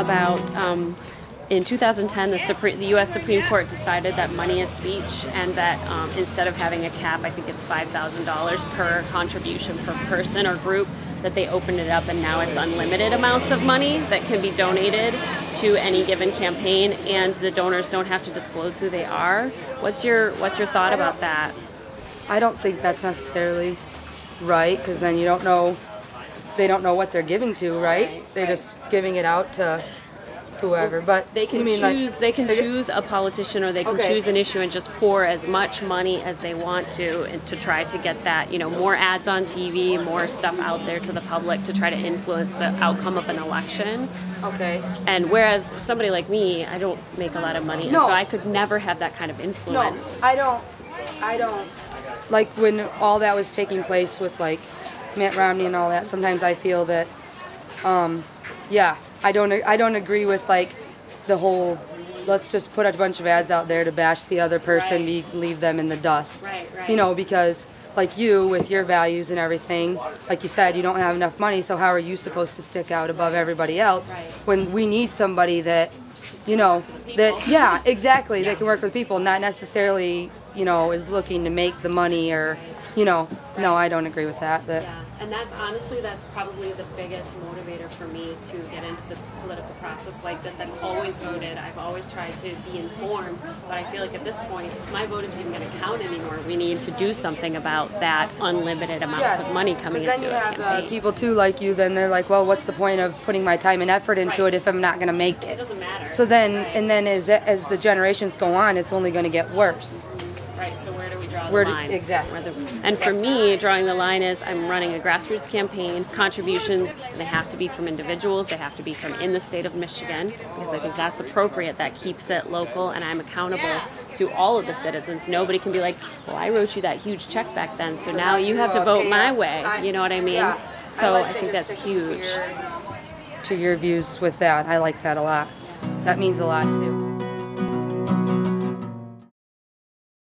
about in 2010, the U.S. Supreme Court decided that money is speech, and that instead of having a cap, I think it's $5,000 per contribution per person or group, that they opened it up, and now it's unlimited amounts of money that can be donated to any given campaign, and the donors don't have to disclose who they are. What's your thought about that? I don't think that's necessarily right, because then you don't know, they don't know what they're giving to, right? They're just giving it out to whoever. But they can choose a politician, or they can choose an issue and just pour as much money as they want to, and to try to get that, more ads on TV, more stuff out there to the public to try to influence the outcome of an election. Okay. And whereas somebody like me, I don't make a lot of money, no. And so I could never have that kind of influence. No, I don't. Like when all that was taking place with like Mitt Romney and all that, sometimes I feel that, I don't agree with like the whole, let's just put a bunch of ads out there to bash the other person, leave them in the dust. Right. Because like you, with your values and everything, like you said, you don't have enough money, so how are you supposed to stick out above everybody else when we need somebody that, exactly, that can work with people, not necessarily, is looking to make the money or, no, I don't agree with that. And that's probably the biggest motivator for me to get into the political process like this. I've always voted. I've always tried to be informed, but I feel like at this point, my vote isn't even going to count anymore. We need to do something about that unlimited amounts of money coming into a campaign. Then you have people too like you, then they're like, well, what's the point of putting my time and effort into it if I'm not going to make it? It doesn't matter. So then, and then as the generations go on, it's only going to get worse. Right, so where do we draw the line? Exactly. And for me, drawing the line is I'm running a grassroots campaign. Contributions, they have to be from individuals. They have to be from in the state of Michigan, because I think that's appropriate. That keeps it local, and I'm accountable to all of the citizens. Nobody can be like, well, I wrote you that huge check back then, so now you have to vote my way. You know what I mean? Yeah. So I think that's huge. To your views with that. I like that a lot. That means a lot, too.